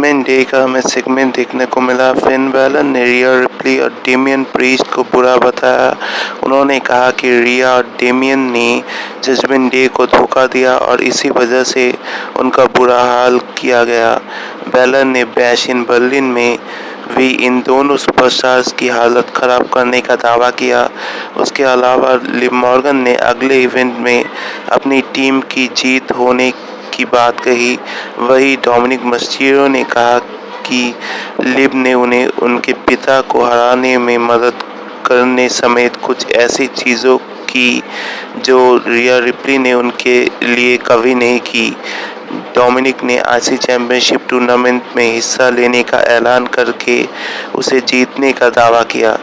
Judgement day का हमें segment देखने को मिला। फिन बैलर ने रिया रिप्ली और डेमियन प्रीस्ट को बुरा बताया। उन्होंने कहा कि रिया और डेमियन ने जजमेंट डे को धोखा दिया और इसी वजह से उनका बुरा हाल किया गया। बैलर ने बैश इन बर्लिन में भी इन दोनों सुपरस्टार्स की हालत खराब करने का दावा किया। उसके अलावा लिव मॉर्गन ने अगले इवेंट में अपनी टीम की जीत होने की बात कही। वहीं डोमिनिक मिस्टीरियो ने कहा कि लिव ने उन्हें उनके पिता को हराने में मदद करने समेत कुछ ऐसी चीज़ों की जो रिया रिप्ली ने उनके लिए कभी नहीं की। डोमिनिक ने आईसी चैंपियनशिप टूर्नामेंट में हिस्सा लेने का ऐलान करके उसे जीतने का दावा किया।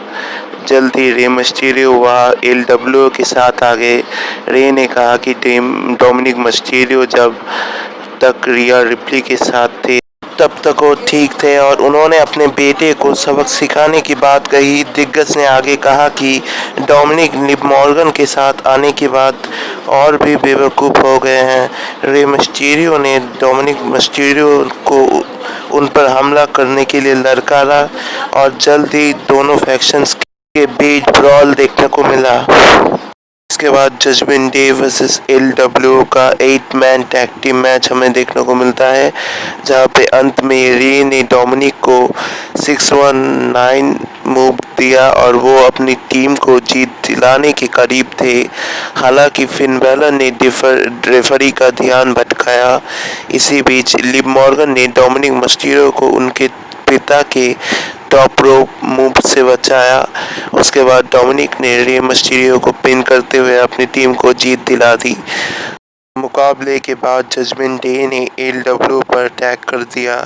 जल्द ही रे मिस्टीरियो वह एलडब्ल्यू के साथ आ गए। रे ने कहा कि डोमिनिक मिस्टीरियो जब तक रिया रिप्ली के साथ थे तब तक वो ठीक थे और उन्होंने अपने बेटे को सबक सिखाने की बात कही। दिग्गज ने आगे कहा कि डोमिनिक लिव मॉर्गन के साथ आने के बाद और भी बेवकूफ़ हो गए हैं। रे मिस्टीरियो ने डोमिनिक मिस्टीरियो को उन पर हमला करने के लिए ललकारा और जल्द ही दोनों फैक्शंस के बीच ब्रॉल देखने को मिला। इसके बाद जजमेंट डे वर्सेस एलडब्ल्यू का 8 मैन टैग टीम मैच हमें देखने को मिलता है, जहां पे अंत में रे ने डोमिनिक को 619 मूव दिया और वो अपनी टीम को जीत दिलाने के करीब थे। हालांकि फिन बैलर ने रेफरी का ध्यान भटकाया। इसी बीच लिव मॉर्गन ने डोमिनिक मिस्टीरियो को उनके पिता के टॉप रोप मूव से बचाया। उसके बाद डोमिनिक ने रे मिस्टीरियो को पिन करते हुए अपनी टीम को जीत दिला दी। मुकाबले के बाद जजमेंट डे ने एलडब्ल्यू पर अटैक कर दिया।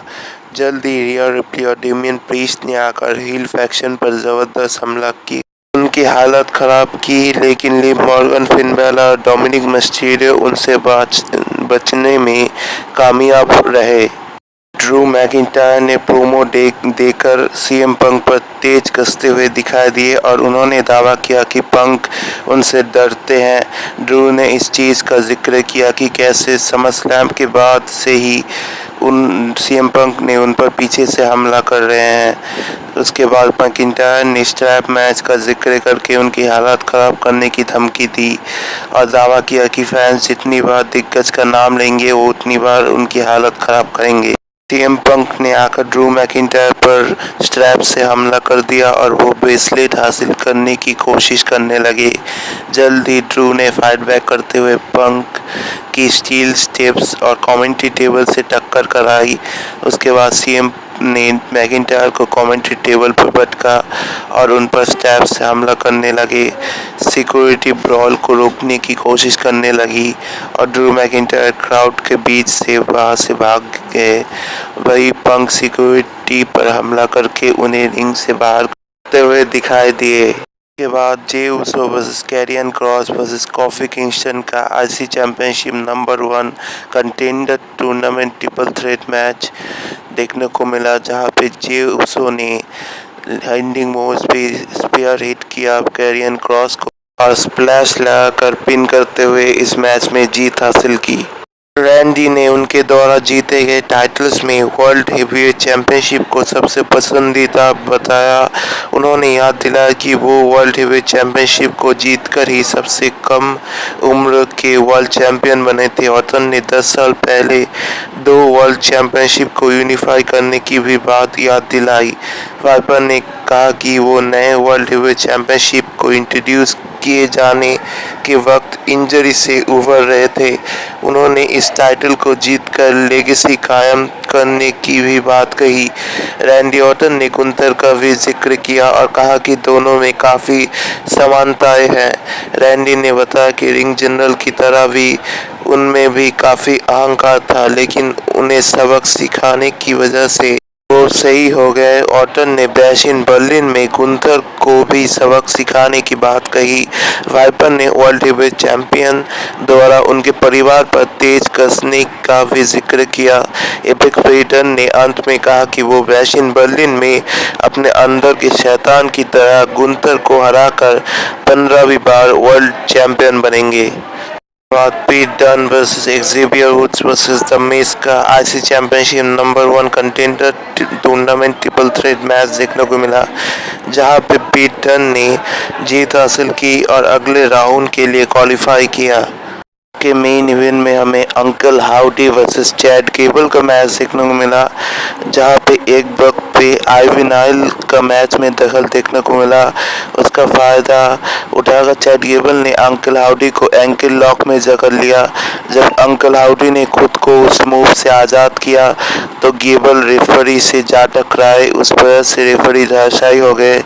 जल्दी रिया रिप्ली और डेमियन प्रीस्ट ने आकर हील फैक्शन पर जबरदस्त हमला की, उनकी हालत खराब की, लेकिन लिव मॉर्गन, फिन बैलर और डोमिनिक मिस्टीरियो उनसे बचने में कामयाब रहे। ड्रू मैकिंटायर ने प्रोमो देकर सीएम पंक पर तेज कसते हुए दिखाई दिए और उन्होंने दावा किया कि पंक उनसे डरते हैं। ड्रू ने इस चीज़ का जिक्र किया कि कैसे समरस्लैम के बाद से ही सीएम पंक ने उन पर पीछे से हमला कर रहे हैं। उसके बाद मैकिंटायर ने स्ट्रैप मैच का जिक्र करके उनकी हालत खराब करने की धमकी दी और दावा किया कि फैंस जितनी बार दिग्गज का नाम लेंगे वो उतनी बार उनकी हालत खराब करेंगे। सीएम पंक ने आकर ड्रू मैकिंटायर पर स्ट्रैप से हमला कर दिया और वो ब्रेसलेट हासिल करने की कोशिश करने लगे। जल्द ही ड्रू ने फाइट बैक करते हुए पंक की स्टील स्टेप्स और कमेंट्री टेबल से टक्कर कराई। उसके बाद सीएम ने मैकिंटायर को कमेंट्री टेबल पर पटका और उन पर स्टैप से हमला करने लगे। सिक्योरिटी ब्रॉल को रोकने की कोशिश करने लगी और ड्रू मैकिंटायर क्राउड के बीच से वहां से भाग गए। वही पंक सिक्योरिटी पर हमला करके उन्हें रिंग से बाहर करते हुए दिखाई दिए। के बाद Jey Uso versus Karrion Kross versus Kofi Kingston का IC championship number 1 contender tournament triple threat match देखने को मिला, जहां पे जे उसो ने हैंडिंग मूव्स पे स्पीयर हिट किया कैरियन क्रॉस को और स्प्लैश लगाकर पिन करते हुए इस मैच में जीत हासिल की। रैंडी ने उनके द्वारा जीते गए टाइटल्स में वर्ल्ड हेवीवेट चैंपियनशिप को सबसे पसंदीदा बताया। उन्होंने याद दिलाया कि वो वर्ल्ड हेवीवेट चैंपियनशिप को जीतकर ही सबसे कम उम्र के वर्ल्ड चैंपियन बने थे। ऑर्टन ने 10 साल पहले 2 वर्ल्ड चैंपियनशिप को यूनिफाई करने की भी बात याद दिलाई। वाइपर ने कहा कि वो नए वर्ल्ड हेवीवेट चैंपियनशिप को इंट्रोड्यूस किए जाने के वक्त इंजरी से उभर रहे थे। उन्होंने इस टाइटल को जीतकर लेगेसी कायम करने की भी बात कही। रैंडी ऑर्टन ने गुंथर का भी जिक्र किया और कहा कि दोनों में काफ़ी समानताएं हैं। रैंडी ने बताया कि रिंग जनरल की तरह भी उनमें भी काफ़ी अहंकार था, लेकिन उन्हें सबक सिखाने की वजह से वो सही हो गए। ऑर्टन ने बैश इन बर्लिन में गुंथर को भी सबक सिखाने की बात कही। वाइपर ने वर्ल्ड हेवीवेट चैंपियन द्वारा उनके परिवार पर तेज कसने का भी जिक्र किया। एपिक फ्रीडन ने अंत में कहा कि वो बैश इन बर्लिन में अपने अंदर के शैतान की तरह गुंथर को हराकर 15वीं बार वर्ल्ड चैंपियन बनेंगे। बाद Pete Dunne versus Xavier Woods versus the Miz का IC championship number 1 contender tournament triple threat match देखने को मिला, जहां पे पीट डन ने जीत हासिल की और अगले राउंड के लिए क्वालिफाई किया। के मेन इवेंट में हमें uncle howdy versus Chad Gable का मैच देखने को मिला, जहां पे एक वक्त पे आईवी नाइल का मैच में दखल देखने को मिला। उसका फायदा उठाकर चैड गेबल ने अंकल हाउडी को एंकल लॉक में जकड़ लिया। जब अंकल हाउडी ने खुद को उस मूव से आज़ाद किया तो गेबल रेफरी से जा टकराए। उस वजह से रेफरी धराशायी हो गए।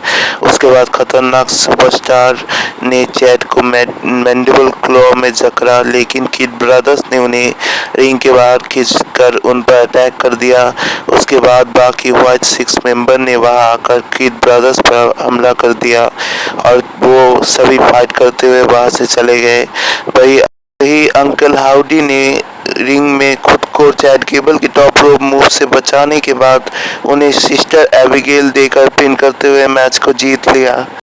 उसके बाद खतरनाक सुपरस्टार ने चैड को मैंडिबल क्लॉ में जकड़ा, लेकिन किड ब्रदर्स ने उन्हें रिंग के बाहर खींचकर उन पर अटैक कर दिया। उसके बाद बाकी व्हाइट सिक्स मेंबर ने वहां आकर किड ब्रदर्स पर हमला कर दिया और वो सभी फाइट करते हुए वहां से चले गए। वही अंकल हाउडी ने रिंग में खुद को चैड गेबल के टॉप रोप मूव से बचाने के बाद उन्हें सिस्टर एबिगेल देकर पिन करते हुए मैच को जीत लिया।